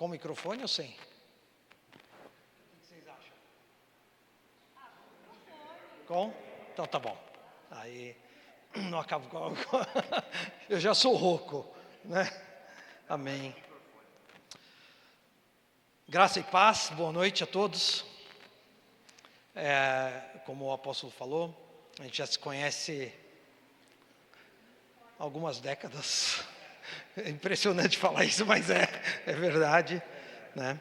Com microfone ou sem? O que vocês acham? Com? Então tá bom. Aí não acabo com... Eu já sou rouco, né? Amém. Graça e paz, boa noite a todos. Como o apóstolo falou, a gente já se conhece há algumas décadas. É impressionante falar isso, mas é verdade, né?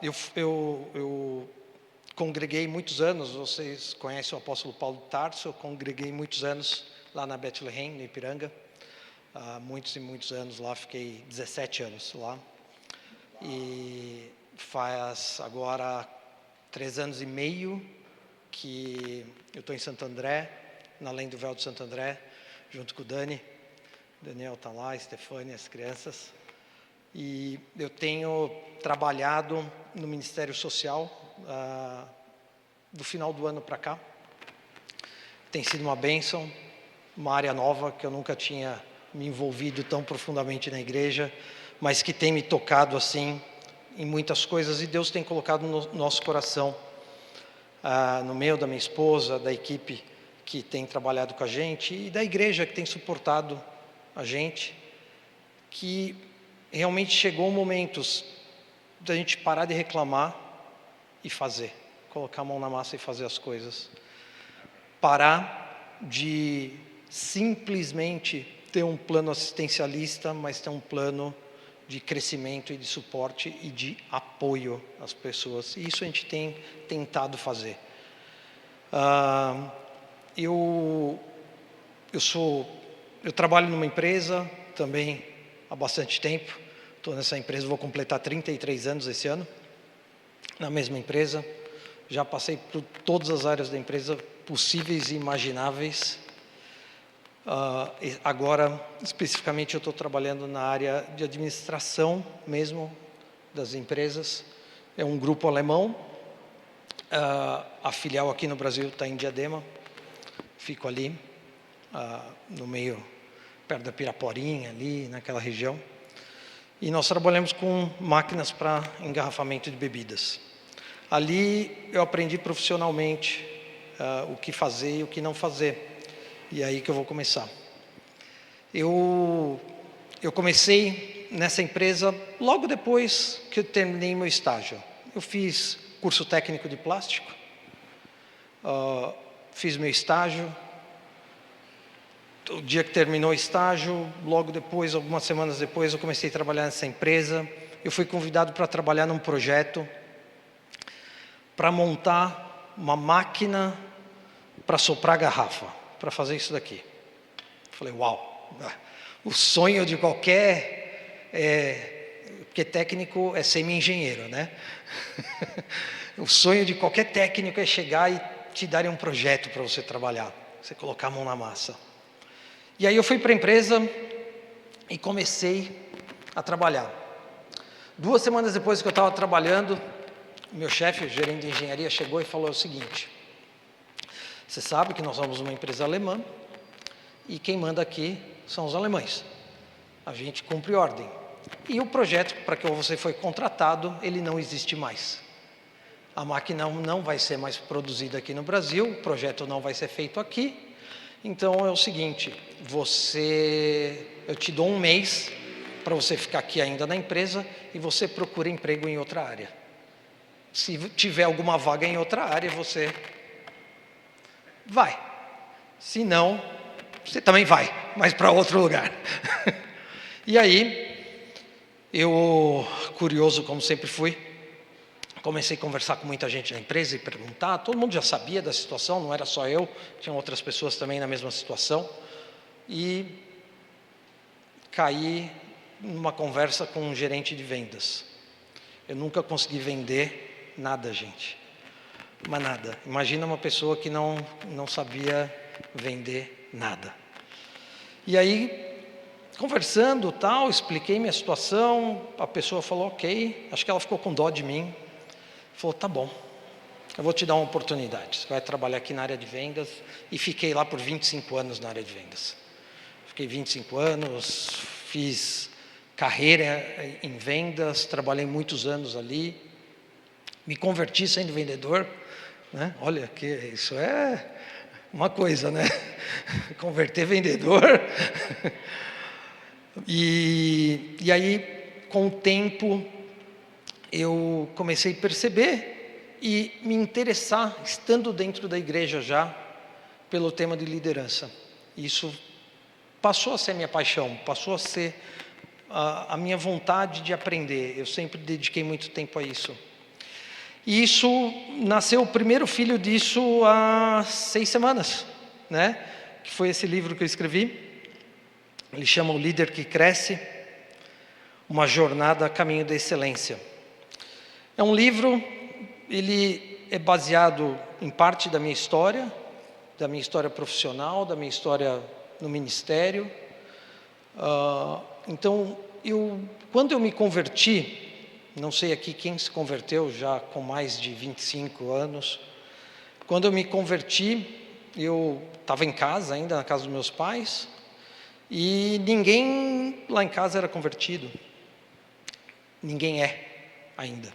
Eu congreguei muitos anos, vocês conhecem o apóstolo Paulo de Tarso, eu congreguei muitos anos lá na Bethlehem, no Ipiranga, muitos e muitos anos lá, fiquei 17 anos lá, e faz agora 3 anos e meio que eu estou em Santo André, na Além do Véu de Santo André, junto com o Daniel está lá, Stefania, as crianças, e eu tenho trabalhado no Ministério Social do final do ano para cá. Tem sido uma bênção, uma área nova que eu nunca tinha me envolvido tão profundamente na igreja, mas que tem me tocado assim em muitas coisas, e Deus tem colocado no nosso coração, no meu, da minha esposa, da equipe que tem trabalhado com a gente e da igreja que tem suportado a gente, que realmente chegou momentos da gente parar de reclamar e fazer, colocar a mão na massa e fazer as coisas, parar de simplesmente ter um plano assistencialista, mas ter um plano de crescimento e de suporte e de apoio às pessoas, e isso a gente tem tentado fazer. Eu trabalho numa empresa também há bastante tempo, estou nessa empresa, vou completar 33 anos esse ano, na mesma empresa, já passei por todas as áreas da empresa possíveis e imagináveis. Agora, especificamente, eu estou trabalhando na área de administração mesmo das empresas, é um grupo alemão, a filial aqui no Brasil está em Diadema, fico ali, no meio, perto da Piraporinha, ali naquela região. E nós trabalhamos com máquinas para engarrafamento de bebidas. Ali eu aprendi profissionalmente o que fazer e o que não fazer. E é aí que eu vou começar. Eu comecei nessa empresa logo depois que eu terminei meu estágio. Eu fiz curso técnico de plástico, fiz meu estágio. O dia que terminou o estágio, logo depois, algumas semanas depois, eu comecei a trabalhar nessa empresa. Eu fui convidado para trabalhar num projeto para montar uma máquina para soprar garrafa, para fazer isso daqui. Falei, uau, o sonho de qualquer... porque técnico é semi-engenheiro, né? O sonho de qualquer técnico é chegar e te darem um projeto para você trabalhar, você colocar a mão na massa. E aí eu fui para a empresa e comecei a trabalhar. 2 semanas depois que eu estava trabalhando, o meu chefe, o gerente de engenharia, chegou e falou o seguinte: você sabe que nós somos uma empresa alemã e quem manda aqui são os alemães. A gente cumpre ordem. E o projeto para que você foi contratado, ele não existe mais. A máquina não vai ser mais produzida aqui no Brasil, o projeto não vai ser feito aqui. Então é o seguinte, eu te dou 1 mês para você ficar aqui ainda na empresa e você procura emprego em outra área. Se tiver alguma vaga em outra área, você vai. Se não, você também vai, mas para outro lugar. E aí, eu, curioso como sempre fui, comecei a conversar com muita gente na empresa e perguntar, todo mundo já sabia da situação, não era só eu, tinham outras pessoas também na mesma situação, e caí numa conversa com um gerente de vendas. Eu nunca consegui vender nada, gente, mas nada. Imagina uma pessoa que não sabia vender nada. E aí, conversando, tal, expliquei minha situação, a pessoa falou, ok, acho que ela ficou com dó de mim, falou, tá bom, eu vou te dar uma oportunidade, você vai trabalhar aqui na área de vendas, e fiquei lá por 25 anos na área de vendas. Fiquei 25 anos, fiz carreira em vendas, trabalhei muitos anos ali, me converti sendo vendedor, né? Olha, que isso é uma coisa, né? Converter vendedor. E aí, com o tempo, eu comecei a perceber e me interessar, estando dentro da igreja já, pelo tema de liderança. Isso passou a ser minha paixão, passou a ser a minha vontade de aprender. Eu sempre dediquei muito tempo a isso. E isso, nasceu o primeiro filho disso há 6 semanas, né? Que foi esse livro que eu escrevi. Ele chama O Líder que Cresce, uma jornada a caminho da excelência. É um livro, ele é baseado em parte da minha história profissional, da minha história no ministério. Então, quando eu me converti, não sei aqui quem se converteu já com mais de 25 anos, quando eu me converti, eu estava em casa ainda, na casa dos meus pais, e ninguém lá em casa era convertido. Ninguém é ainda.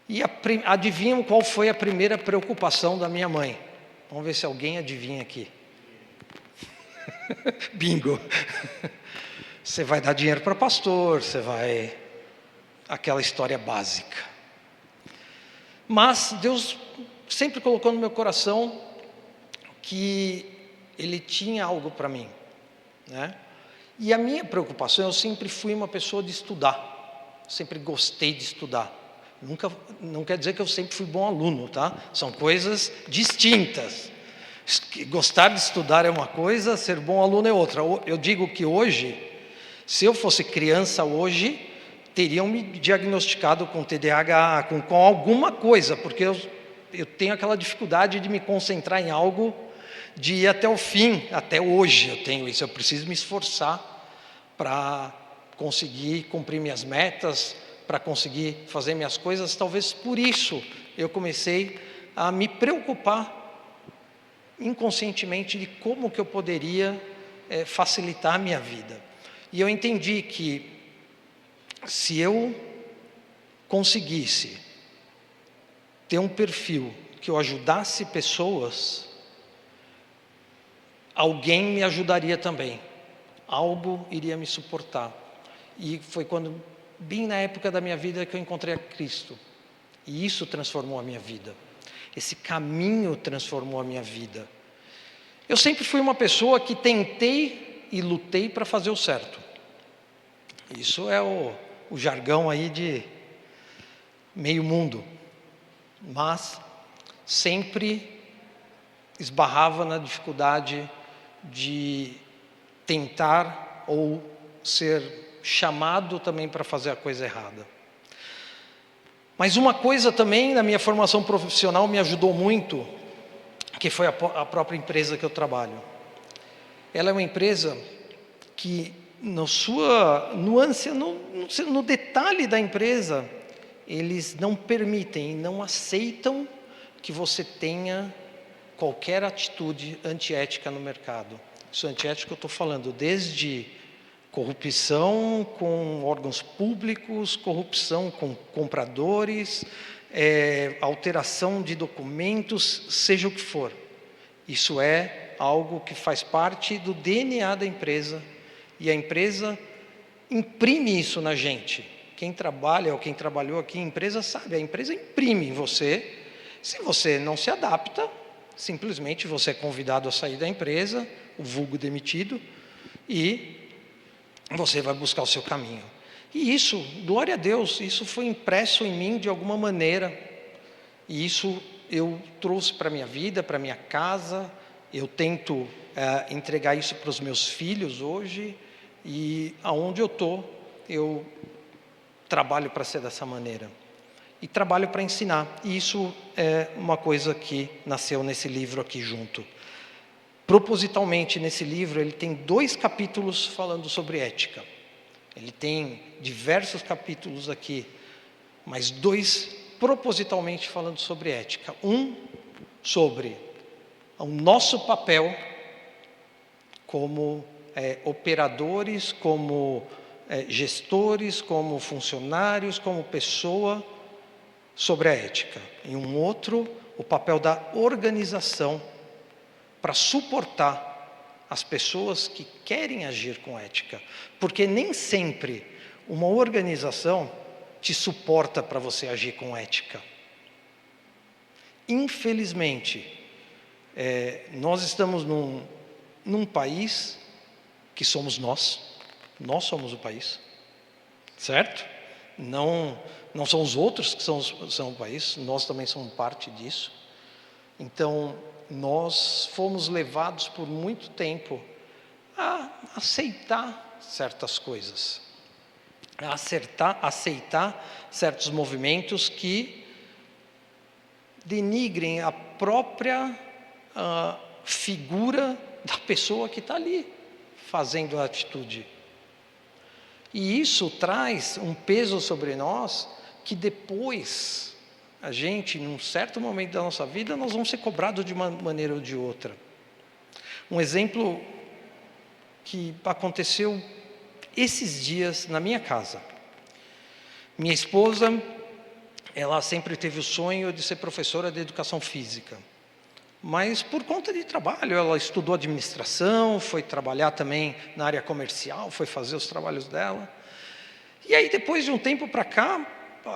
E adivinham qual foi a primeira preocupação da minha mãe? Vamos ver se alguém adivinha aqui. Bingo! Você vai dar dinheiro para pastor, você vai... aquela história básica. Mas Deus sempre colocou no meu coração que Ele tinha algo para mim, né? E a minha preocupação, eu sempre fui uma pessoa de estudar, sempre gostei de estudar. Não quer dizer que eu sempre fui bom aluno, tá? São coisas distintas. Gostar de estudar é uma coisa, ser bom aluno é outra. Eu digo que hoje, se eu fosse criança hoje, teriam me diagnosticado com TDAH, com alguma coisa, porque eu tenho aquela dificuldade de me concentrar em algo, de ir até o fim. Até hoje eu tenho isso, eu preciso me esforçar para conseguir cumprir minhas metas, para conseguir fazer minhas coisas. Talvez por isso eu comecei a me preocupar inconscientemente de como que eu poderia facilitar a minha vida. E eu entendi que se eu conseguisse ter um perfil que eu ajudasse pessoas, alguém me ajudaria também, algo iria me suportar. E foi quando, bem na época da minha vida, que eu encontrei a Cristo, e isso transformou a minha vida. Esse caminho transformou a minha vida. Eu sempre fui uma pessoa que tentei e lutei para fazer o certo. Isso é o jargão aí de meio mundo. Mas sempre esbarrava na dificuldade de tentar ou ser chamado também para fazer a coisa errada. Mas uma coisa também na minha formação profissional me ajudou muito, que foi a própria empresa que eu trabalho. Ela é uma empresa que, na sua nuance, no detalhe da empresa, eles não permitem, não aceitam que você tenha qualquer atitude antiética no mercado. Isso antiético eu estou falando desde corrupção com órgãos públicos, corrupção com compradores, alteração de documentos, seja o que for. Isso é algo que faz parte do DNA da empresa, e a empresa imprime isso na gente. Quem trabalha ou quem trabalhou aqui em empresa sabe, a empresa imprime em você. Se você não se adapta, simplesmente você é convidado a sair da empresa, o vulgo demitido, e você vai buscar o seu caminho. E isso, glória a Deus, isso foi impresso em mim de alguma maneira. E isso eu trouxe para a minha vida, para a minha casa. Eu tento entregar isso para os meus filhos hoje. E aonde eu estou, eu trabalho para ser dessa maneira. E trabalho para ensinar. E isso é uma coisa que nasceu nesse livro aqui junto. Propositalmente, nesse livro, ele tem 2 capítulos falando sobre ética. Ele tem diversos capítulos aqui, mas 2 propositalmente falando sobre ética. Um sobre o nosso papel como operadores, como gestores, como funcionários, como pessoa, sobre a ética. E um outro, o papel da organização para suportar as pessoas que querem agir com ética. Porque nem sempre uma organização te suporta para você agir com ética. Infelizmente, nós estamos num país que somos nós somos o país, certo? Não são os outros que são o país, nós também somos parte disso. Então, nós fomos levados por muito tempo a aceitar certas coisas, a aceitar certos movimentos que denigrem a própria figura da pessoa que está ali fazendo a atitude. E isso traz um peso sobre nós que depois a gente, num certo momento da nossa vida, nós vamos ser cobrados de uma maneira ou de outra. Um exemplo que aconteceu esses dias na minha casa. Minha esposa, ela sempre teve o sonho de ser professora de educação física. Mas por conta de trabalho, ela estudou administração, foi trabalhar também na área comercial, foi fazer os trabalhos dela. E aí depois de um tempo para cá,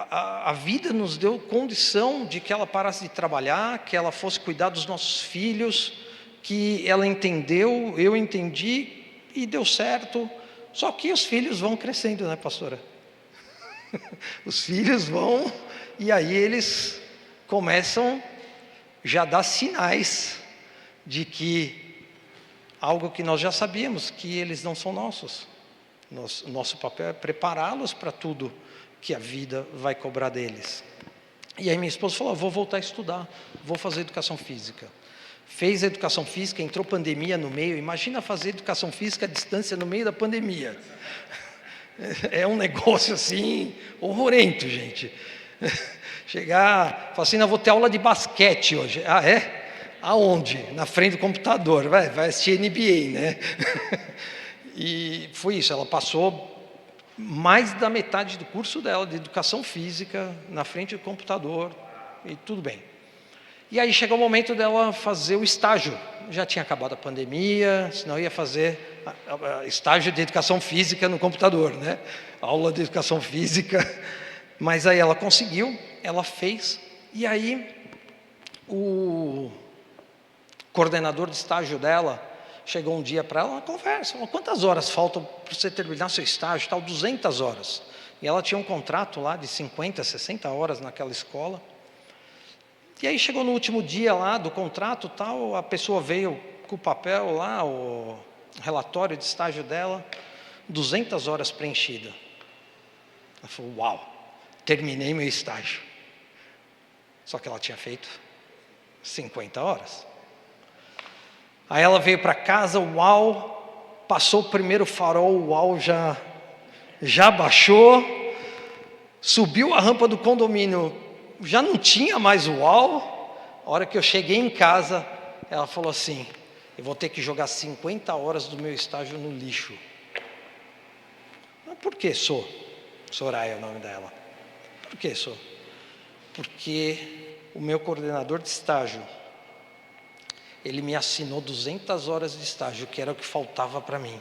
a vida nos deu condição de que ela parasse de trabalhar, que ela fosse cuidar dos nossos filhos, que ela entendeu, eu entendi e deu certo. Só que os filhos vão crescendo, né, pastora? Os filhos vão, e aí eles começam já dar sinais de que algo que nós já sabíamos, que eles não são nossos. Nosso papel é prepará-los para tudo que a vida vai cobrar deles. E aí minha esposa falou, vou voltar a estudar, vou fazer educação física. Fez educação física, entrou pandemia no meio. Imagina fazer educação física à distância no meio da pandemia. É um negócio assim, horrorento, gente. Chegar, falar assim, não, vou ter aula de basquete hoje. Ah, é? Aonde? Na frente do computador. Vai assistir NBA, né? E foi isso, ela passou mais da metade do curso dela de educação física na frente do computador e tudo bem. E aí chegou o momento dela fazer o estágio. Já tinha acabado a pandemia, senão ia fazer estágio de educação física no computador, né? Aula de educação física. Mas aí ela conseguiu, ela fez, e aí o coordenador de estágio dela chegou um dia para ela, uma conversa, falou, quantas horas faltam para você terminar seu estágio? Tal, 200 horas. E ela tinha um contrato lá de 50, 60 horas naquela escola. E aí chegou no último dia lá do contrato, tal, a pessoa veio com o papel lá, o relatório de estágio dela, 200 horas preenchidas. Ela falou, uau, terminei meu estágio. Só que ela tinha feito 50 horas. Aí ela veio para casa, uau, passou o primeiro farol, uau, já baixou, subiu a rampa do condomínio, já não tinha mais uau. A hora que eu cheguei em casa, ela falou assim, eu vou ter que jogar 50 horas do meu estágio no lixo. Mas por que, Soraya é o nome dela. Por que, Porque o meu coordenador de estágio, ele me assinou 200 horas de estágio, que era o que faltava para mim.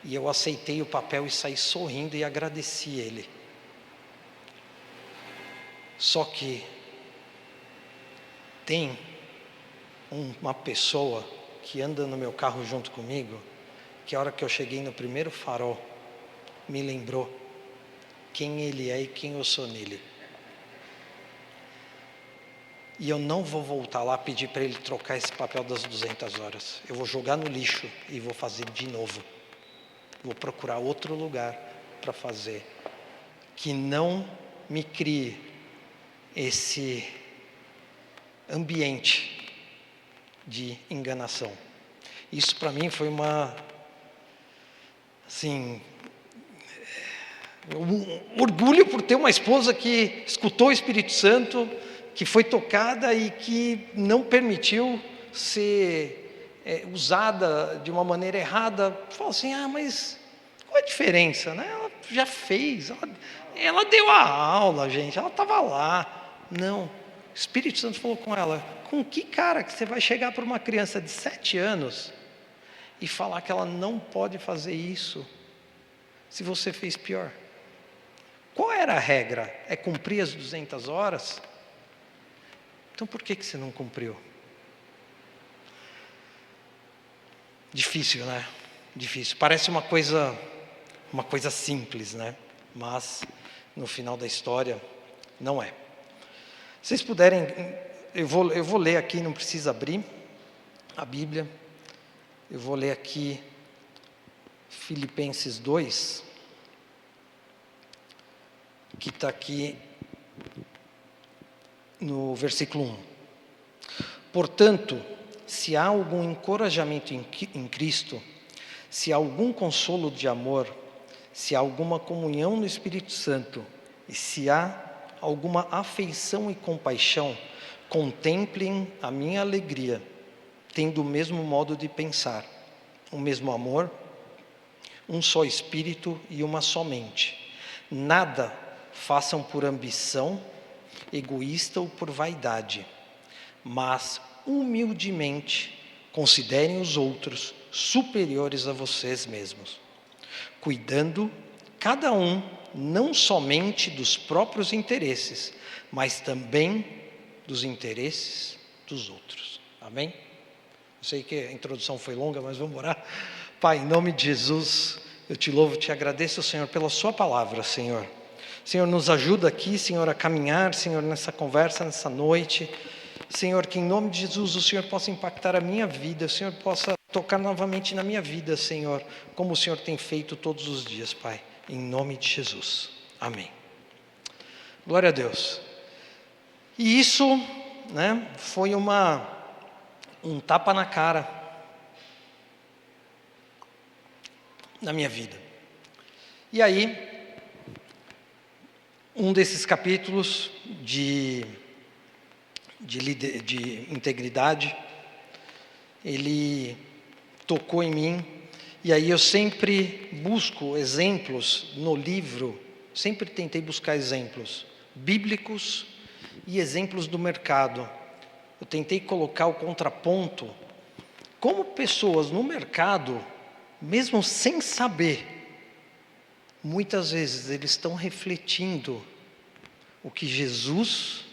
E eu aceitei o papel e saí sorrindo e agradeci ele. Só que tem uma pessoa que anda no meu carro junto comigo, que a hora que eu cheguei no primeiro farol, me lembrou quem ele é e quem eu sou nele. E eu não vou voltar lá pedir para ele trocar esse papel das 200 horas. Eu vou jogar no lixo e vou fazer de novo. Vou procurar outro lugar para fazer. Que não me crie esse ambiente de enganação. Isso para mim foi um orgulho por ter uma esposa que escutou o Espírito Santo, que foi tocada e que não permitiu ser usada de uma maneira errada. Fala assim, mas qual é a diferença, né? Ela já fez, ela deu a aula, gente, ela estava lá. Não, o Espírito Santo falou com ela: com que cara que você vai chegar para uma criança de 7 anos e falar que ela não pode fazer isso se você fez pior? Qual era a regra? É cumprir as 200 horas? Então por que você não cumpriu? Difícil, né? Difícil. Parece uma coisa simples, né? Mas no final da história não é. Se vocês puderem, eu vou ler aqui, não precisa abrir a Bíblia. Eu vou ler aqui Filipenses 2, que está aqui no versículo 1. Portanto, se há algum encorajamento em Cristo, se há algum consolo de amor, se há alguma comunhão no Espírito Santo, e se há alguma afeição e compaixão, contemplem a minha alegria, tendo o mesmo modo de pensar, o mesmo amor, um só Espírito e uma só mente. Nada façam por ambição egoísta ou por vaidade, mas humildemente considerem os outros superiores a vocês mesmos, cuidando cada um não somente dos próprios interesses, mas também dos interesses dos outros. Amém? Eu sei que a introdução foi longa, mas vamos orar. Pai, em nome de Jesus, eu te louvo e te agradeço, Senhor, pela sua palavra, Senhor. Senhor, nos ajuda aqui, Senhor, a caminhar, Senhor, nessa conversa, nessa noite. Senhor, que em nome de Jesus o Senhor possa impactar a minha vida, o Senhor possa tocar novamente na minha vida, Senhor, como o Senhor tem feito todos os dias, Pai. Em nome de Jesus. Amém. Glória a Deus. E isso, né, foi um tapa na cara na minha vida. E aí, um desses capítulos de integridade, ele tocou em mim, e aí eu sempre busco exemplos no livro, sempre tentei buscar exemplos bíblicos e exemplos do mercado. Eu tentei colocar o contraponto, como pessoas no mercado, mesmo sem saber, muitas vezes eles estão refletindo o que Jesus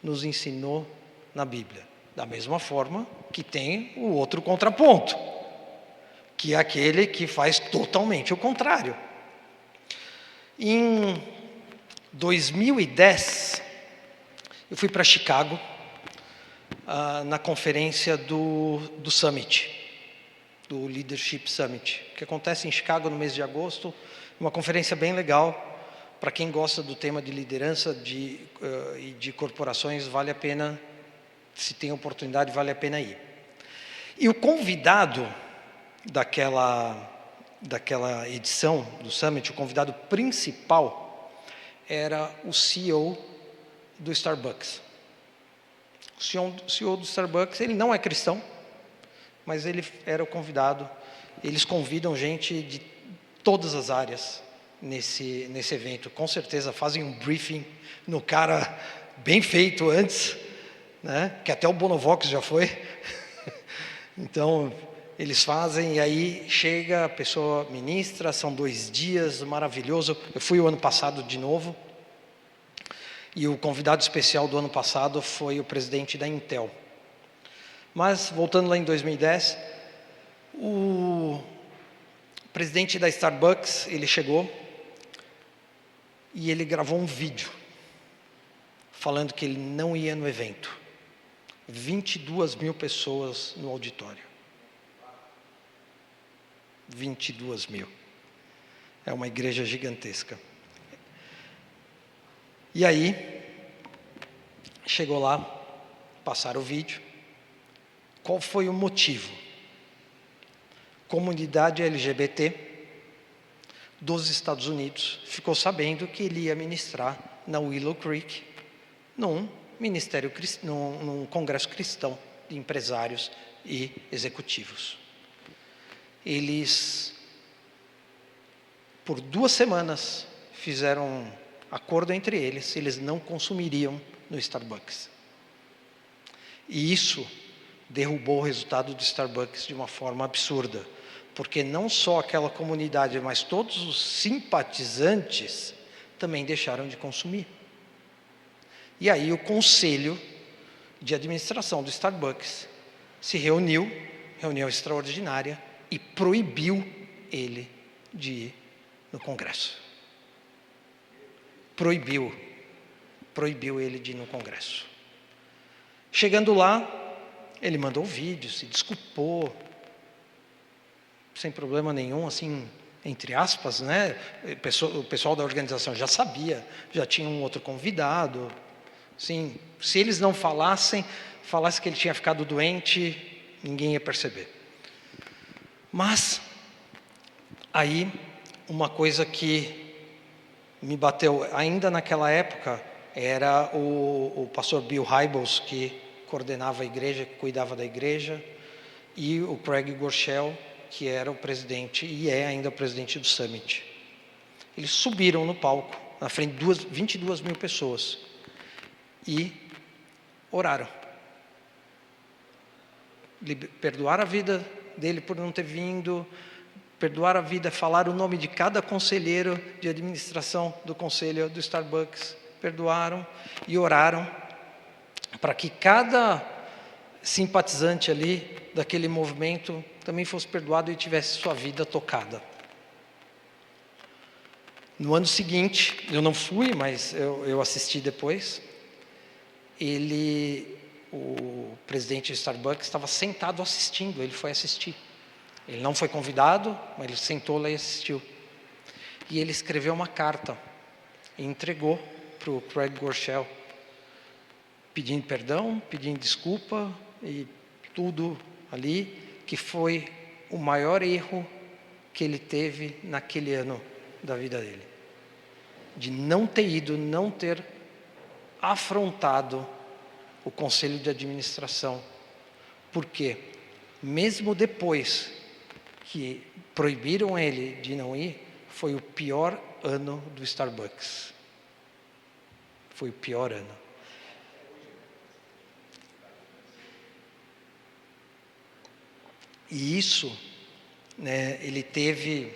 nos ensinou na Bíblia. Da mesma forma que tem o outro contraponto, que é aquele que faz totalmente o contrário. Em 2010, eu fui para Chicago, na conferência do Summit, do Leadership Summit, que acontece em Chicago no mês de agosto. Uma conferência bem legal. Para quem gosta do tema de liderança e de corporações, vale a pena, se tem oportunidade, vale a pena ir. E o convidado daquela edição do Summit, o convidado principal, era o CEO do Starbucks. O CEO do Starbucks, ele não é cristão, mas ele era o convidado. Eles convidam gente de todas as áreas nesse evento. Com certeza fazem um briefing no cara bem feito antes, né? Que até o Bonovox já foi. Então, eles fazem, e aí chega a pessoa ministra, são 2 dias, maravilhoso. Eu fui o ano passado de novo, e o convidado especial do ano passado foi o presidente da Intel. Mas, voltando lá em 2010, o presidente da Starbucks, ele chegou e ele gravou um vídeo falando que ele não ia no evento. 22 mil pessoas no auditório. 22 mil. É uma igreja gigantesca. E aí, chegou lá, passaram o vídeo. Qual foi o motivo? Comunidade LGBT dos Estados Unidos ficou sabendo que ele ia ministrar na Willow Creek, num congresso cristão de empresários e executivos. Eles Por 2 semanas, fizeram um acordo entre eles, eles não consumiriam no Starbucks. E isso derrubou o resultado do Starbucks de uma forma absurda, porque não só aquela comunidade, mas todos os simpatizantes também deixaram de consumir. E aí o conselho de administração do Starbucks se reuniu, reunião extraordinária, e proibiu ele de ir no Congresso. Proibiu ele de ir no Congresso. Chegando lá, ele mandou um vídeo, se desculpou, sem problema nenhum, assim, entre aspas, né? O pessoal da organização já sabia, já tinha um outro convidado. Assim, se eles não falassem que ele tinha ficado doente, ninguém ia perceber. Mas, aí, uma coisa que me bateu ainda naquela época, era o pastor Bill Hybels, que coordenava a igreja, que cuidava da igreja, e o Craig Groeschel, que era o presidente, e é ainda o presidente do Summit. Eles subiram no palco, na frente de 22 mil pessoas, e oraram. Perdoaram a vida dele por não ter vindo, perdoaram a vida, falaram o nome de cada conselheiro de administração do conselho do Starbucks, perdoaram e oraram para que cada simpatizante ali daquele movimento também fosse perdoado e tivesse sua vida tocada. No ano seguinte, eu não fui, mas eu assisti depois, o presidente do Starbucks estava sentado assistindo, ele foi assistir. Ele não foi convidado, mas ele sentou lá e assistiu. E ele escreveu uma carta e entregou para o Craig Groeschel, pedindo perdão, pedindo desculpa e tudo ali, que foi o maior erro que ele teve naquele ano da vida dele. De não ter ido, não ter afrontado o conselho de administração. Porque, mesmo depois que proibiram ele de não ir, foi o pior ano do Starbucks. Foi o pior ano. E isso, né, ele teve,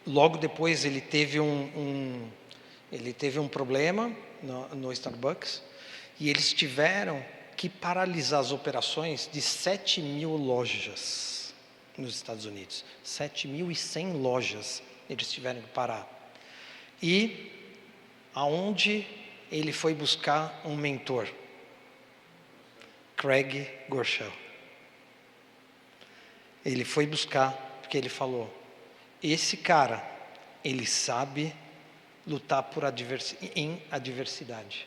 logo depois ele teve um problema no Starbucks, e eles tiveram que paralisar as operações de 7.000 lojas nos Estados Unidos. 7.100 lojas eles tiveram que parar. E aonde ele foi buscar um mentor? Craig Groeschel. Ele foi buscar, porque ele falou, esse cara, ele sabe lutar em adversidade.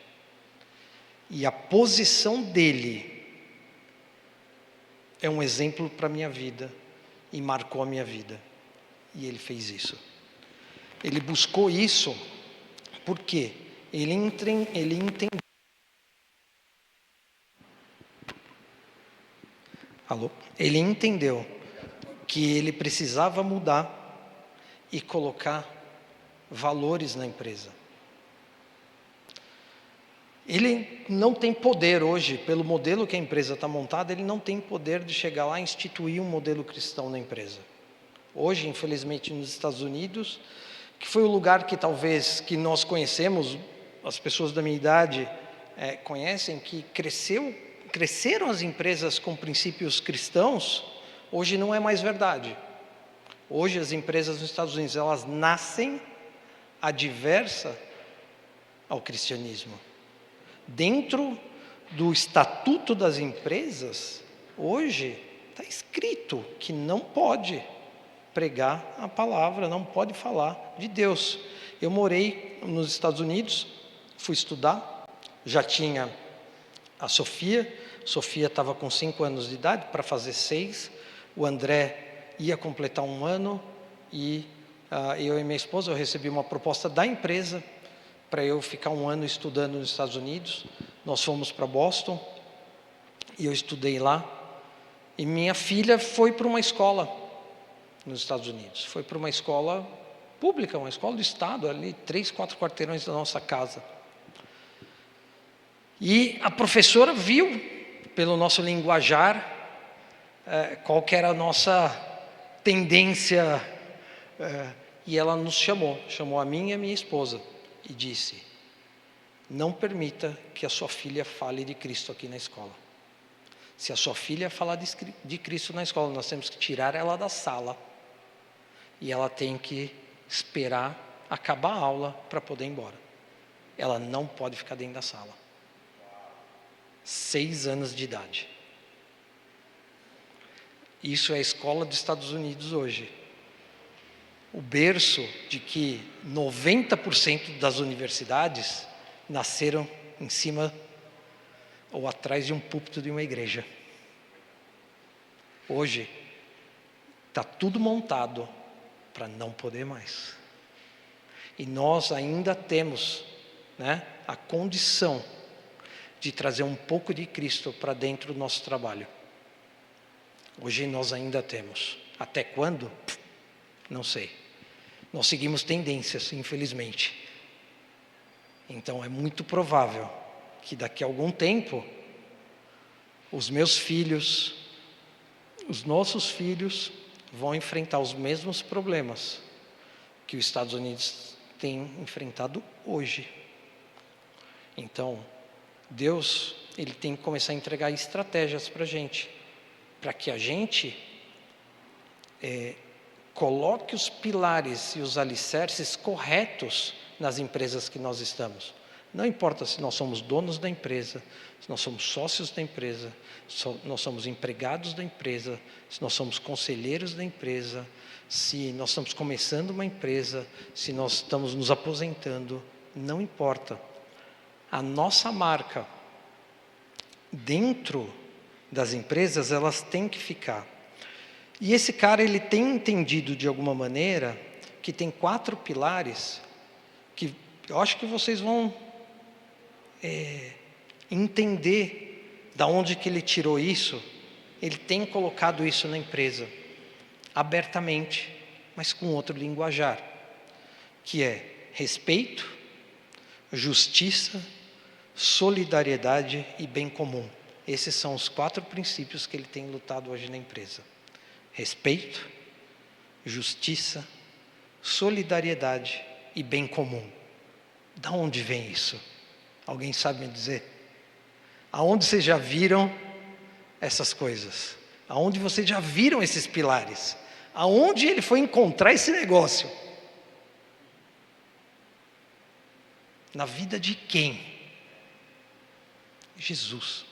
E a posição dele é um exemplo para a minha vida, e marcou a minha vida. E ele fez isso. Ele buscou isso, porque ele entendeu. Alô? Ele entendeu que ele precisava mudar e colocar valores na empresa. Ele não tem poder hoje, pelo modelo que a empresa está montada, ele não tem poder de chegar lá e instituir um modelo cristão na empresa. Hoje, infelizmente, nos Estados Unidos, que foi o lugar que talvez que nós conhecemos, as pessoas da minha idade conhecem, que cresceram as empresas com princípios cristãos, hoje não é mais verdade. Hoje as empresas nos Estados Unidos, elas nascem adversa ao cristianismo. Dentro do estatuto das empresas, hoje está escrito que não pode pregar a palavra, não pode falar de Deus. Eu morei nos Estados Unidos, fui estudar, já tinha a Sofia estava com 5 anos de idade, para fazer 6, o André ia completar 1 ano, e eu e minha esposa, eu recebi uma proposta da empresa, para eu ficar 1 ano estudando nos Estados Unidos. Nós fomos para Boston, e eu estudei lá, e minha filha foi para uma escola nos Estados Unidos, foi para uma escola pública, uma escola do Estado, ali 3, 4 quarteirões da nossa casa. E a professora viu, pelo nosso linguajar, qual que era a nossa tendência, e ela nos chamou a mim e a minha esposa, e disse: não permita que a sua filha fale de Cristo aqui na escola. Se a sua filha falar de Cristo na escola, nós temos que tirar ela da sala, e ela tem que esperar acabar a aula para poder ir embora. Ela não pode ficar dentro da sala. 6 anos de idade. Isso é a escola dos Estados Unidos hoje. O berço de que 90% das universidades nasceram em cima ou atrás de um púlpito de uma igreja. Hoje está tudo montado para não poder mais. E nós ainda temos, a condição de trazer um pouco de Cristo para dentro do nosso trabalho. Hoje nós ainda temos. Até quando? Não sei. Nós seguimos tendências, infelizmente. Então é muito provável que daqui a algum tempo, os meus filhos, os nossos filhos, vão enfrentar os mesmos problemas que os Estados Unidos têm enfrentado hoje. Então, Deus, Ele tem que começar a entregar estratégias para a gente, para que a gente coloque os pilares e os alicerces corretos nas empresas que nós estamos. Não importa se nós somos donos da empresa, se nós somos sócios da empresa, se nós somos empregados da empresa, se nós somos conselheiros da empresa, se nós estamos começando uma empresa, se nós estamos nos aposentando, não importa. A nossa marca dentro das empresas, elas têm que ficar. E esse cara, ele tem entendido de alguma maneira que tem 4 pilares que eu acho que vocês vão entender da onde que ele tirou isso. Ele tem colocado isso na empresa, abertamente, mas com outro linguajar, que é respeito, justiça, solidariedade e bem comum. Esses são os 4 princípios que ele tem lutado hoje na empresa. Respeito, justiça, solidariedade e bem comum. Da onde vem isso? Alguém sabe me dizer? Aonde vocês já viram essas coisas? Aonde vocês já viram esses pilares? Aonde ele foi encontrar esse negócio? Na vida de quem? Jesus.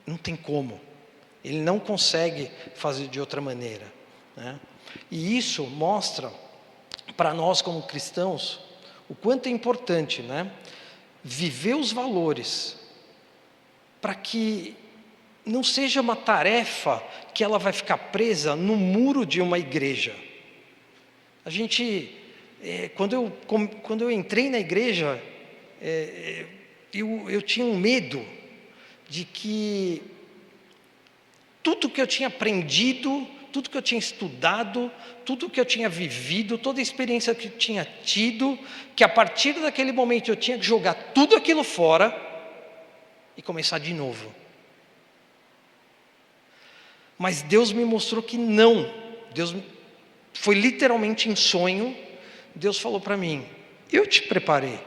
Não tem como. Ele não consegue fazer de outra maneira, E isso mostra para nós como cristãos o quanto é importante, viver os valores, para que não seja uma tarefa que ela vai ficar presa no muro de uma igreja. A gente, quando eu entrei na igreja, eu tinha um medo de que tudo que eu tinha aprendido, tudo que eu tinha estudado, tudo que eu tinha vivido, toda a experiência que eu tinha tido, que a partir daquele momento eu tinha que jogar tudo aquilo fora e começar de novo. Mas Deus me mostrou que não. Deus foi literalmente em sonho. Deus falou para mim: eu te preparei,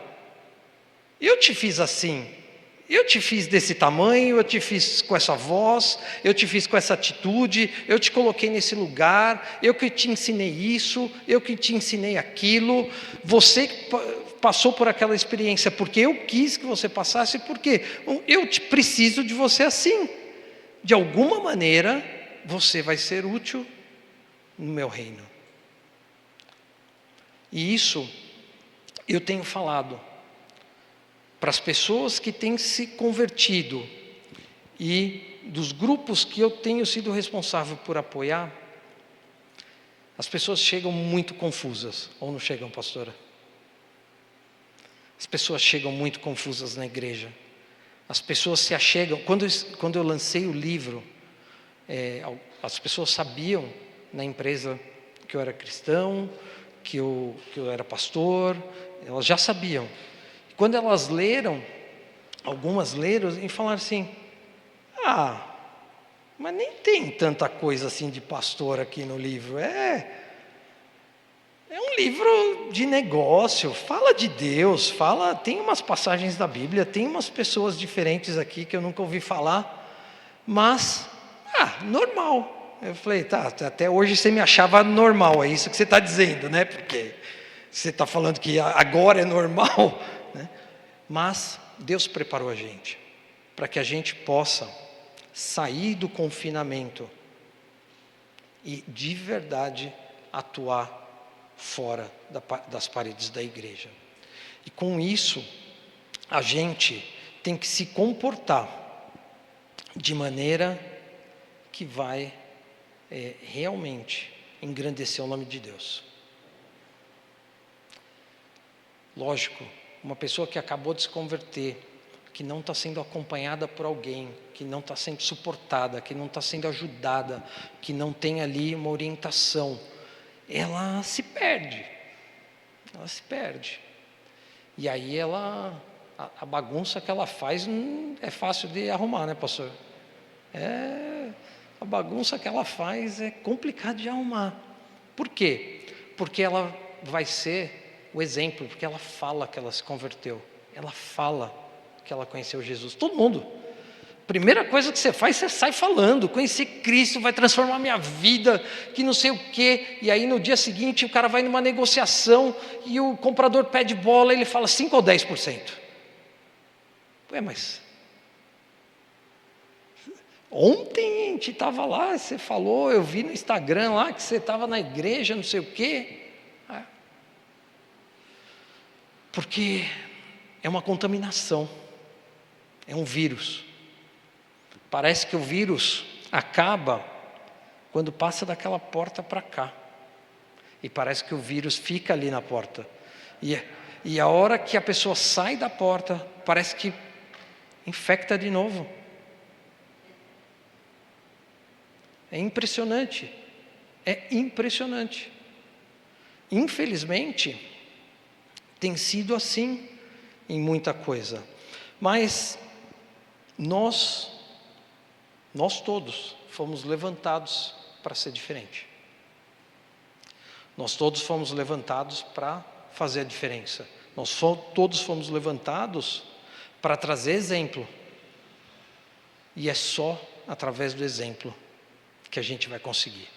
eu te fiz assim. Eu te fiz desse tamanho, eu te fiz com essa voz, eu te fiz com essa atitude, eu te coloquei nesse lugar, eu que te ensinei isso, eu que te ensinei aquilo. Você passou por aquela experiência porque eu quis que você passasse, porque eu preciso de você assim. De alguma maneira, você vai ser útil no meu reino. E isso eu tenho falado para as pessoas que têm se convertido e dos grupos que eu tenho sido responsável por apoiar. As pessoas chegam muito confusas, ou não chegam, pastora? As pessoas chegam muito confusas na igreja. As pessoas se achegam. Quando eu lancei o livro, as pessoas sabiam na empresa que eu era cristão, que eu era pastor, elas já sabiam. Quando elas leram, algumas leram e falaram assim: mas nem tem tanta coisa assim de pastor aqui no livro, é um livro de negócio, fala de Deus, tem umas passagens da Bíblia, tem umas pessoas diferentes aqui que eu nunca ouvi falar, mas, normal. Eu falei, tá, até hoje você me achava normal, é isso que você está dizendo, né? Porque você está falando que agora é normal, né? Mas Deus preparou a gente para que a gente possa sair do confinamento e de verdade atuar fora das paredes da igreja. E com isso, a gente tem que se comportar de maneira que vai realmente engrandecer o nome de Deus. Lógico, uma pessoa que acabou de se converter, que não está sendo acompanhada por alguém, que não está sendo suportada, que não está sendo ajudada, que não tem ali uma orientação, ela se perde. E aí a bagunça que ela faz é fácil de arrumar, né, pastor? A bagunça que ela faz é complicado de arrumar. Por quê? Porque ela vai ser o exemplo, porque ela fala que ela se converteu, ela fala que ela conheceu Jesus. Todo mundo. Primeira coisa que você faz, você sai falando: conhecer Cristo vai transformar minha vida, que não sei o quê. E aí no dia seguinte o cara vai numa negociação e o comprador pede bola, ele fala 5 ou 10%. Mas ontem a gente estava lá, você falou, eu vi no Instagram lá que você estava na igreja, não sei o quê. Porque é uma contaminação, é um vírus. Parece que o vírus acaba quando passa daquela porta para cá. E parece que o vírus fica ali na porta. E a hora que a pessoa sai da porta, parece que infecta de novo. É impressionante. Infelizmente, tem sido assim em muita coisa. Mas nós todos fomos levantados para ser diferente. Nós todos fomos levantados para fazer a diferença. Todos fomos levantados para trazer exemplo. E é só através do exemplo que a gente vai conseguir.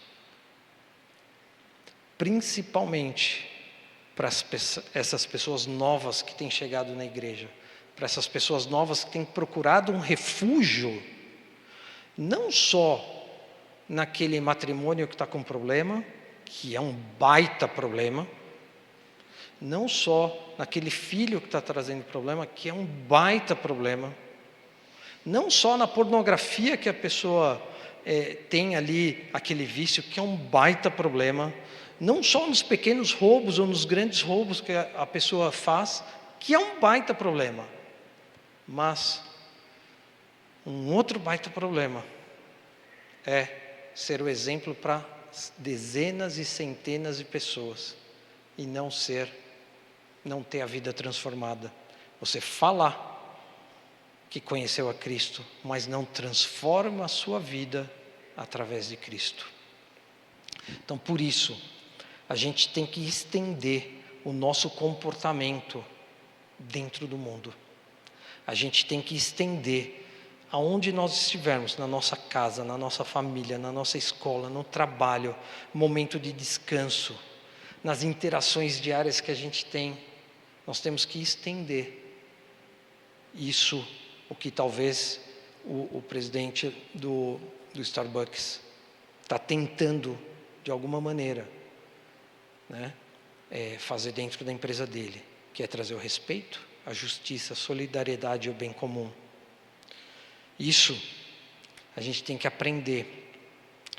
Principalmente para essas pessoas novas que têm chegado na igreja, para essas pessoas novas que têm procurado um refúgio, não só naquele matrimônio que está com problema, que é um baita problema, não só naquele filho que está trazendo problema, que é um baita problema, não só na pornografia que a pessoa tem ali aquele vício, que é um baita problema, não só nos pequenos roubos ou nos grandes roubos que a pessoa faz, que é um baita problema, mas um outro baita problema é ser o exemplo para dezenas e centenas de pessoas e não ter a vida transformada. Você falar que conheceu a Cristo, mas não transforma a sua vida através de Cristo. Então, por isso, a gente tem que estender o nosso comportamento dentro do mundo. A gente tem que estender aonde nós estivermos, na nossa casa, na nossa família, na nossa escola, no trabalho, momento de descanso, nas interações diárias que a gente tem, nós temos que estender isso, o que talvez o presidente do Starbucks está tentando, de alguma maneira, né, fazer dentro da empresa dele, que é trazer o respeito, a justiça, a solidariedade e o bem comum. Isso, a gente tem que aprender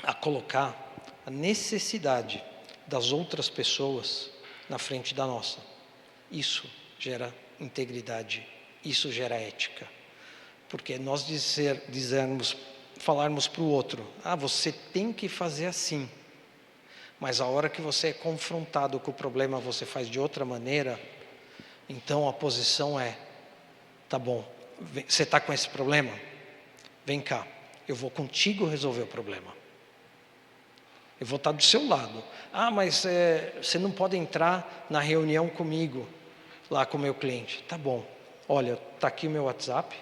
a colocar a necessidade das outras pessoas na frente da nossa. Isso gera integridade, isso gera ética. Porque nós falarmos para o outro, você tem que fazer assim. Mas a hora que você é confrontado com o problema, você faz de outra maneira, então a posição é: tá bom, você está com esse problema? Vem cá, eu vou contigo resolver o problema. Eu vou estar do seu lado. Ah, mas você não pode entrar na reunião comigo, lá com o meu cliente. Tá bom, olha, está aqui o meu WhatsApp.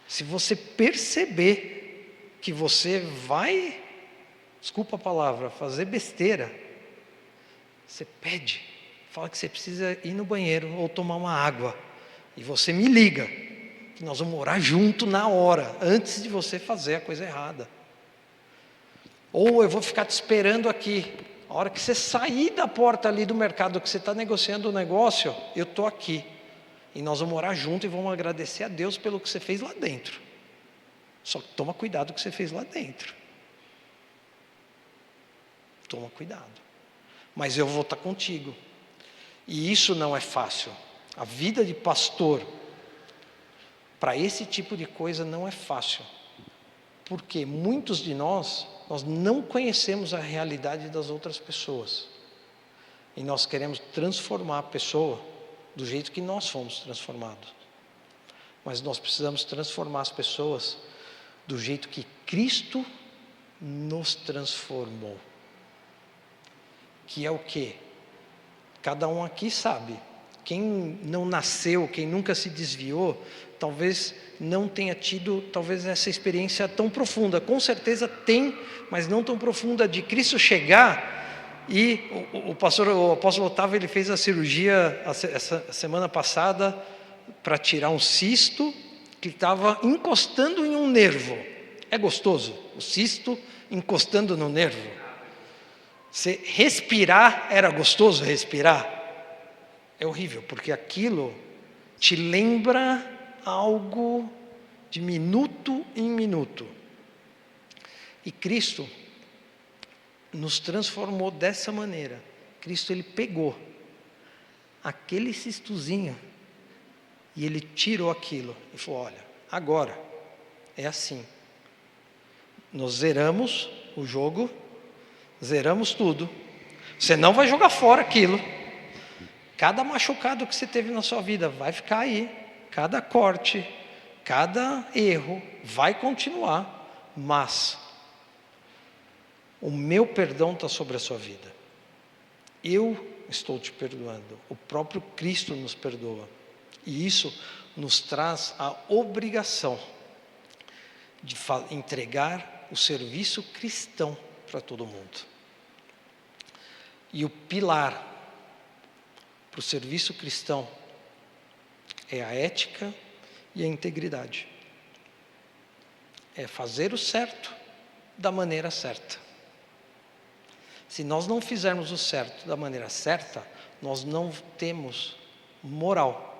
Se você perceber que você vai, desculpa a palavra, fazer besteira, você pede, fala que você precisa ir no banheiro ou tomar uma água. E você me liga, que nós vamos orar junto na hora, antes de você fazer a coisa errada. Ou eu vou ficar te esperando aqui. A hora que você sair da porta ali do mercado, que você está negociando o negócio, eu estou aqui. E nós vamos orar junto e vamos agradecer a Deus pelo que você fez lá dentro. Só que toma cuidado com o que você fez lá dentro. Toma cuidado. Mas eu vou estar contigo. E isso não é fácil. A vida de pastor, para esse tipo de coisa, não é fácil. Porque muitos de nós não conhecemos a realidade das outras pessoas. E nós queremos transformar a pessoa do jeito que nós fomos transformados. Mas nós precisamos transformar as pessoas do jeito que Cristo nos transformou. Que é o quê? Cada um aqui sabe. Quem não nasceu, quem nunca se desviou, talvez não tenha tido essa experiência tão profunda. Com certeza tem, mas não tão profunda, de Cristo chegar. E o apóstolo Otávio, ele fez a cirurgia essa semana passada para tirar um cisto que estava encostando em um nervo. É gostoso, o cisto encostando no nervo. Se respirar, era gostoso respirar? É horrível, porque aquilo te lembra algo de minuto em minuto. E Cristo nos transformou dessa maneira. Cristo, ele pegou aquele cistozinho e ele tirou aquilo e falou: olha, agora é assim. Nós zeramos o jogo, zeramos tudo. Você não vai jogar fora aquilo. Cada machucado que você teve na sua vida vai ficar aí. Cada corte, cada erro vai continuar, mas o meu perdão está sobre a sua vida. Eu estou te perdoando. O próprio Cristo nos perdoa. E isso nos traz a obrigação de entregar o serviço cristão para todo mundo. E o pilar para o serviço cristão é a ética e a integridade. É fazer o certo da maneira certa. Se nós não fizermos o certo da maneira certa, nós não temos moral.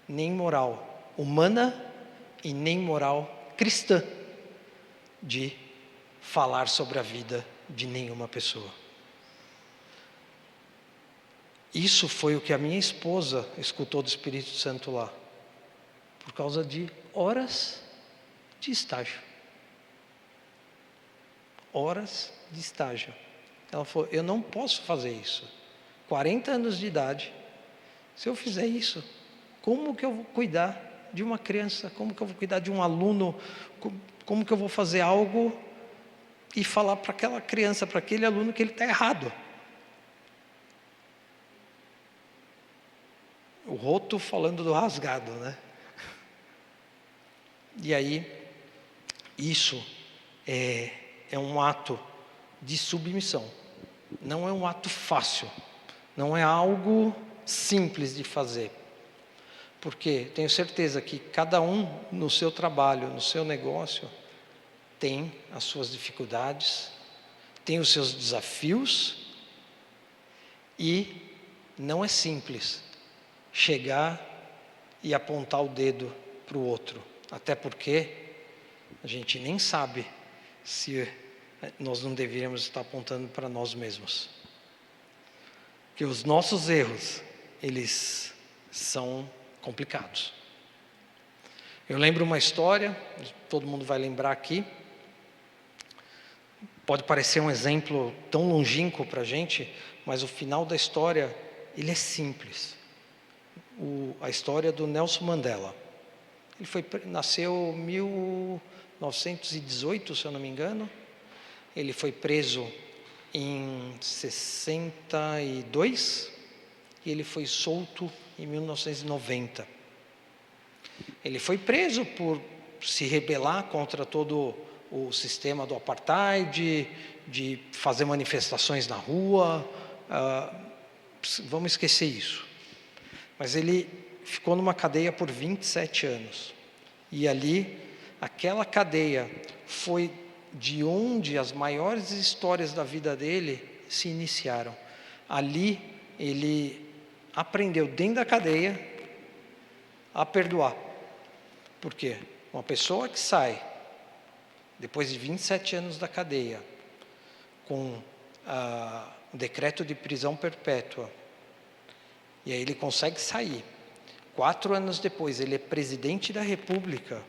Nem moral humana e nem moral cristã de falar sobre a vida de nenhuma pessoa. Isso foi o que a minha esposa escutou do Espírito Santo lá, por causa de horas de estágio. Horas de estágio. Ela falou: eu não posso fazer isso. 40 anos de idade, se eu fizer isso, como que eu vou cuidar de uma criança? Como que eu vou cuidar de um aluno? Como que eu vou fazer algo e falar para aquela criança, para aquele aluno, que ele está errado? O roto falando do rasgado, né? E aí, isso é um ato de submissão. Não é um ato fácil. Não é algo simples de fazer. Porque tenho certeza que cada um no seu trabalho, no seu negócio, tem as suas dificuldades, tem os seus desafios, e não é simples chegar e apontar o dedo para o outro. Até porque a gente nem sabe se nós não deveríamos estar apontando para nós mesmos. Porque os nossos erros, eles são complicados. Eu lembro uma história, todo mundo vai lembrar aqui. Pode parecer um exemplo tão longínquo para a gente, mas o final da história, ele é simples. A história do Nelson Mandela. Ele nasceu em 1918, se eu não me engano. Ele foi preso em 62 e ele foi solto em 1990. Ele foi preso por se rebelar contra todo o sistema do apartheid, de fazer manifestações na rua. Vamos esquecer isso. Mas ele ficou numa cadeia por 27 anos. E ali, aquela cadeia foi de onde as maiores histórias da vida dele se iniciaram. Ali, ele aprendeu dentro da cadeia a perdoar. Por quê? Uma pessoa que sai, depois de 27 anos da cadeia, com um decreto de prisão perpétua, e aí ele consegue sair. 4 anos depois, ele é presidente da República.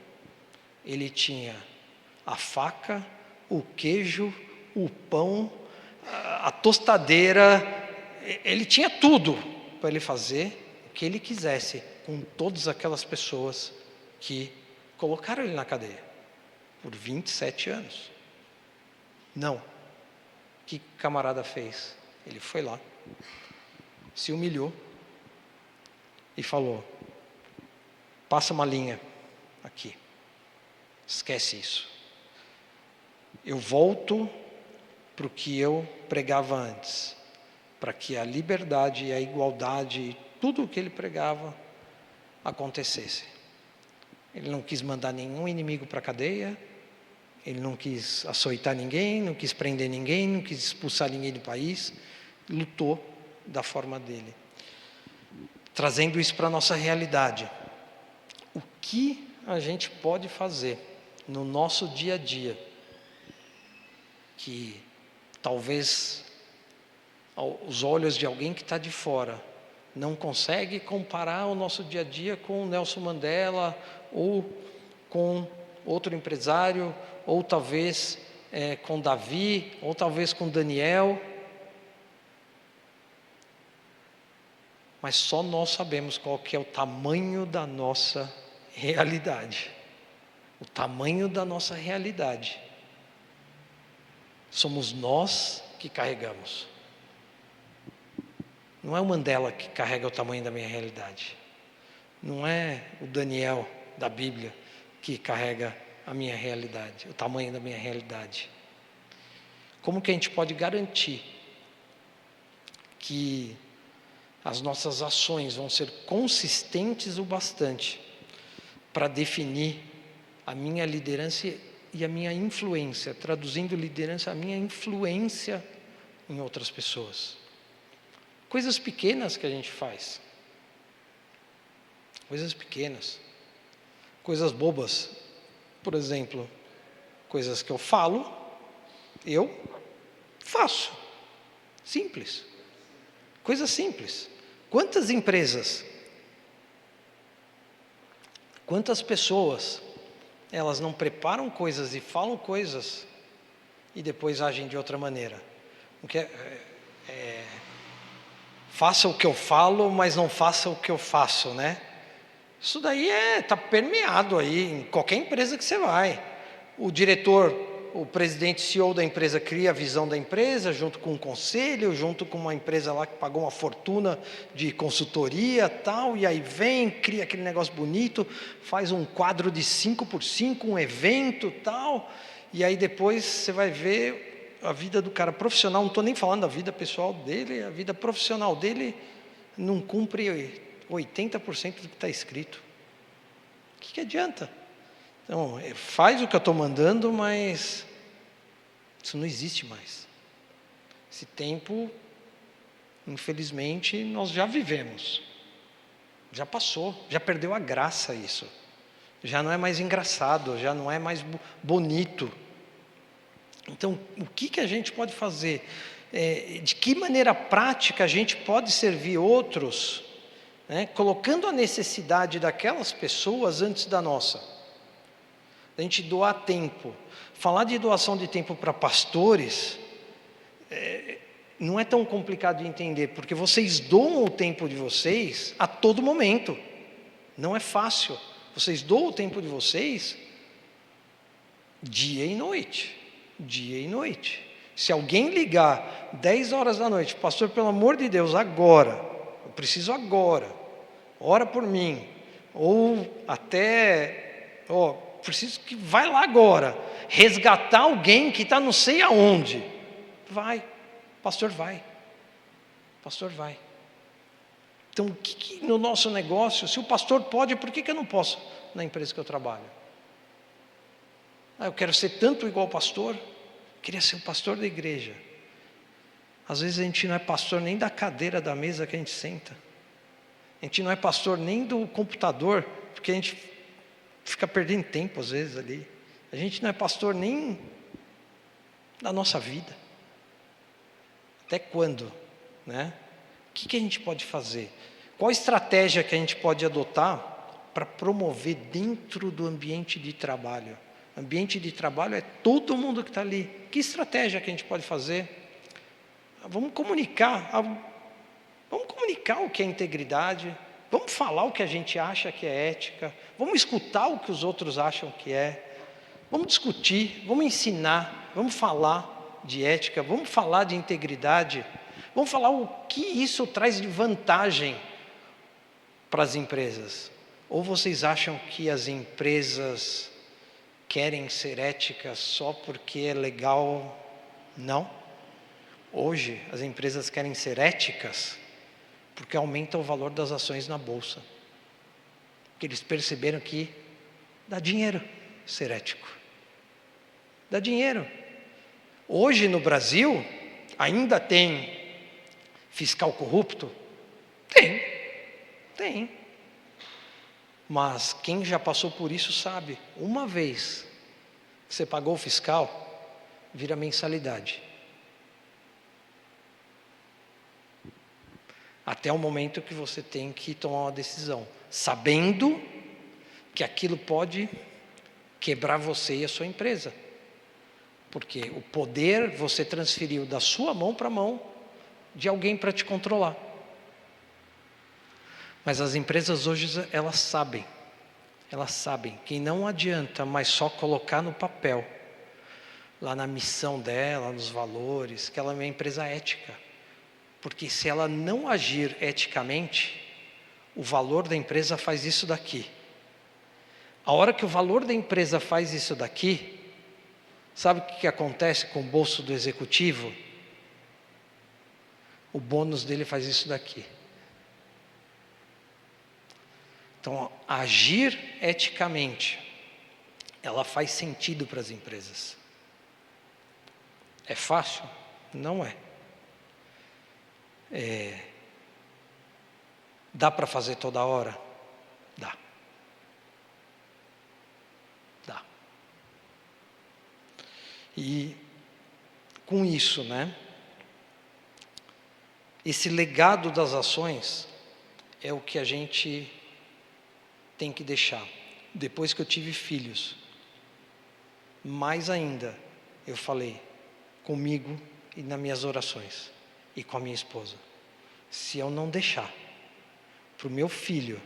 Ele tinha a faca, o queijo, o pão, a tostadeira. Ele tinha tudo para ele fazer o que ele quisesse com todas aquelas pessoas que colocaram ele na cadeia por 27 anos. Não. O que o camarada fez? Ele foi lá, se humilhou e falou: passa uma linha aqui, esquece isso. Eu volto para o que eu pregava antes, para que a liberdade e a igualdade, tudo o que ele pregava, acontecesse. Ele não quis mandar nenhum inimigo para a cadeia, ele não quis açoitar ninguém, não quis prender ninguém, não quis expulsar ninguém do país, lutou da forma dele. Trazendo isso para a nossa realidade. O que a gente pode fazer no nosso dia a dia, que talvez aos olhos de alguém que está de fora não consegue comparar o nosso dia a dia com o Nelson Mandela, ou com outro empresário, ou talvez com Davi, ou talvez com Daniel. Mas só nós sabemos qual que é o tamanho da nossa realidade. O tamanho da nossa realidade. Somos nós que carregamos. Não é o Mandela que carrega o tamanho da minha realidade. Não é o Daniel da Bíblia que carrega a minha realidade, o tamanho da minha realidade. Como que a gente pode garantir que as nossas ações vão ser consistentes o bastante para definir a minha liderança e a minha influência, traduzindo liderança, a minha influência em outras pessoas? Coisas pequenas que a gente faz. Coisas pequenas. Coisas bobas. Por exemplo, coisas que eu falo, eu faço. Simples. Coisas simples. Quantas empresas, quantas pessoas, elas não preparam coisas e falam coisas e depois agem de outra maneira? Porque faça o que eu falo, mas não faça o que eu faço, né? Isso daí está permeado aí em qualquer empresa que você vai. O diretor, o presidente, CEO da empresa cria a visão da empresa, junto com um conselho, junto com uma empresa lá que pagou uma fortuna de consultoria, tal, e aí vem, cria aquele negócio bonito, faz um quadro de 5x5, um evento, tal, e aí depois você vai ver a vida do cara profissional. Não estou nem falando da vida pessoal dele, a vida profissional dele não cumpre 80% do que está escrito. O que adianta? Então, faz o que eu estou mandando, mas isso não existe mais. Esse tempo, infelizmente, nós já vivemos. Já passou, já perdeu a graça isso. Já não é mais engraçado, já não é mais bonito. Então, o que a gente pode fazer? De que maneira prática a gente pode servir outros, né, colocando a necessidade daquelas pessoas antes da nossa? da gente doar tempo. Falar de doação de tempo para pastores não é tão complicado de entender, porque vocês doam o tempo de vocês a todo momento. Não é fácil. Vocês doam o tempo de vocês dia e noite. Dia e noite. Se alguém ligar 10 horas da noite, pastor, pelo amor de Deus, agora, eu preciso agora, ora por mim, ou até, preciso que vai lá agora, resgatar alguém que está não sei aonde, vai, pastor vai, então o que no nosso negócio, se o pastor pode, por que eu não posso na empresa que eu trabalho? Eu quero ser tanto igual pastor, queria ser o pastor da igreja. Às vezes a gente não é pastor nem da cadeira da mesa que a gente senta. A gente não é pastor nem do computador, porque a gente fica perdendo tempo às vezes ali. A gente não é pastor nem da nossa vida. Até quando, né? O que a gente pode fazer? Qual estratégia que a gente pode adotar para promover dentro do ambiente de trabalho? Ambiente de trabalho é todo mundo que está ali. Que estratégia que a gente pode fazer? Vamos comunicar o que é integridade, vamos falar o que a gente acha que é ética, vamos escutar o que os outros acham que é, vamos discutir, vamos ensinar, vamos falar de ética, vamos falar de integridade, vamos falar o que isso traz de vantagem para as empresas. Ou vocês acham que as empresas querem ser éticas só porque é legal? Não. Hoje as empresas querem ser éticas porque aumenta o valor das ações na bolsa. Porque eles perceberam que dá dinheiro ser ético. Dá dinheiro. Hoje no Brasil ainda tem fiscal corrupto? Tem. Mas quem já passou por isso sabe, uma vez que você pagou o fiscal, vira mensalidade. Até o momento que você tem que tomar uma decisão, sabendo que aquilo pode quebrar você e a sua empresa. Porque o poder você transferiu da sua mão para a mão de alguém para te controlar. Mas as empresas hoje, elas sabem que não adianta mais só colocar no papel, lá na missão dela, nos valores, que ela é uma empresa ética. Porque se ela não agir eticamente, o valor da empresa faz isso daqui. A hora que o valor da empresa faz isso daqui, sabe o que acontece com o bolso do executivo? O bônus dele faz isso daqui. Então, agir eticamente, ela faz sentido para as empresas. É fácil? Não é. Dá para fazer toda hora? Dá. E com isso, né? Esse legado das ações é o que a gente tem que deixar. Depois que eu tive filhos, mais ainda, eu falei comigo e nas minhas orações e com a minha esposa. Se eu não deixar para o meu filho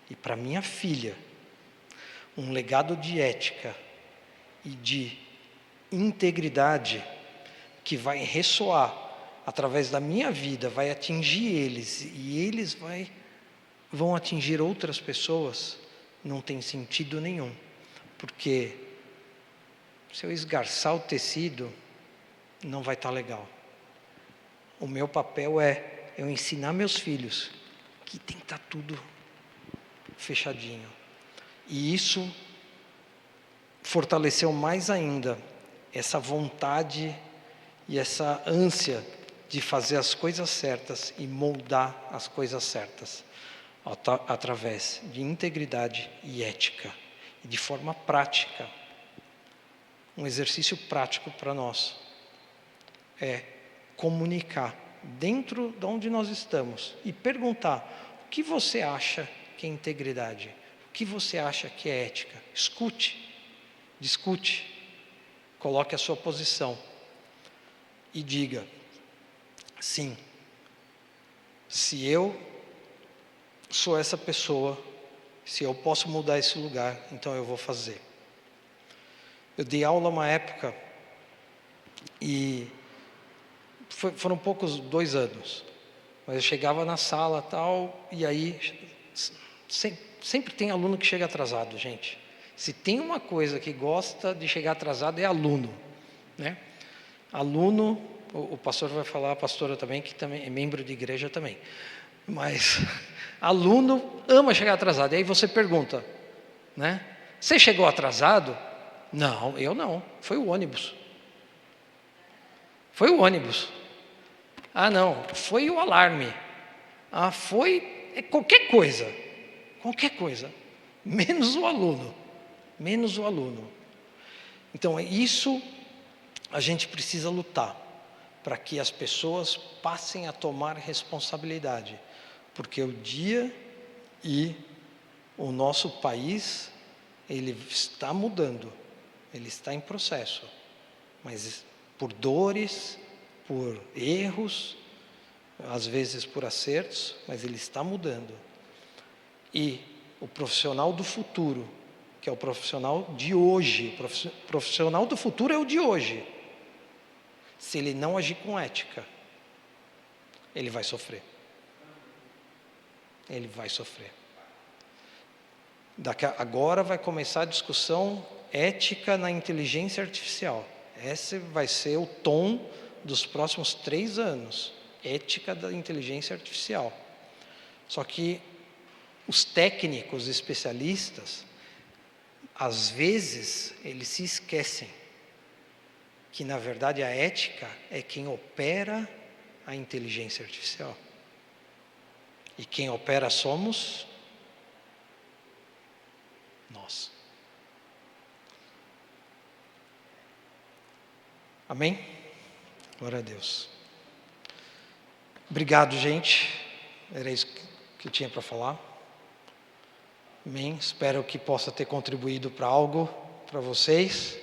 e para minha filha um legado de ética e de integridade que vai ressoar através da minha vida, vai atingir eles e eles vão atingir outras pessoas, não tem sentido nenhum. Porque se eu esgarçar o tecido, não vai estar legal. O meu papel é eu ensinar meus filhos que tem que estar tudo fechadinho. E isso fortaleceu mais ainda essa vontade e essa ânsia de fazer as coisas certas e moldar as coisas certas através de integridade e ética e de forma prática. Um exercício prático para nós é comunicar dentro de onde nós estamos e perguntar: o que você acha que é integridade? O que você acha que é ética? Escute, discute, coloque a sua posição e diga: sim, se eu sou essa pessoa, se eu posso mudar esse lugar, então eu vou fazer. Eu dei aula uma época e foram poucos 2 anos, mas eu chegava na sala tal, e aí sempre tem aluno que chega atrasado, gente. Se tem uma coisa que gosta de chegar atrasado é aluno, né? Aluno, o pastor vai falar, a pastora também, que também é membro de igreja também, mas aluno ama chegar atrasado. E aí você pergunta, né? Você chegou atrasado? Não, eu não, foi o ônibus. Foi o ônibus. Ah, não, foi o alarme. Ah, foi qualquer coisa, menos o aluno, menos o aluno. Então, isso a gente precisa lutar, para que as pessoas passem a tomar responsabilidade, porque o dia e o nosso país, ele está mudando, ele está em processo, mas por dores, por erros, às vezes por acertos, mas ele está mudando. E o profissional do futuro, que é o profissional de hoje, o profissional do futuro é o de hoje. Se ele não agir com ética, ele vai sofrer. Ele vai sofrer. Agora vai começar a discussão ética na inteligência artificial. Esse vai ser o tom dos próximos 3 anos. Ética da inteligência artificial. Só que os técnicos especialistas, às vezes, eles se esquecem que, na verdade, a ética é quem opera a inteligência artificial. E quem opera somos nós. Amém? Glória a Deus. Obrigado, gente. Era isso que eu tinha para falar. Amém? Espero que possa ter contribuído para algo para vocês.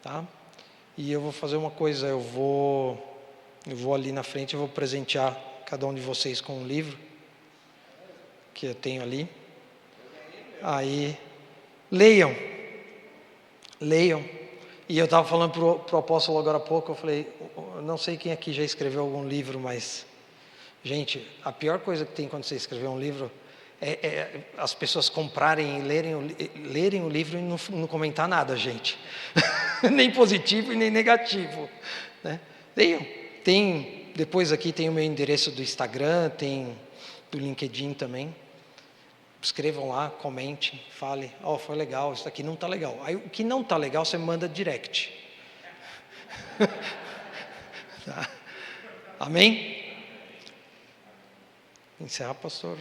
Tá? E eu vou fazer uma coisa, eu vou ali na frente, eu vou presentear cada um de vocês com um livro que eu tenho ali. Aí, leiam. E eu estava falando para o apóstolo agora há pouco, eu falei, eu não sei quem aqui já escreveu algum livro, mas, gente, a pior coisa que tem quando você escrever um livro é as pessoas comprarem e lerem o livro e não comentar nada, gente. Nem positivo e nem negativo. Né? Leiam. Depois aqui tem o meu endereço do Instagram, tem do LinkedIn também. Escrevam lá, comentem, falem, foi legal, isso aqui não está legal. Aí o que não está legal, você manda direct. Tá? Amém? Encerrar, pastor.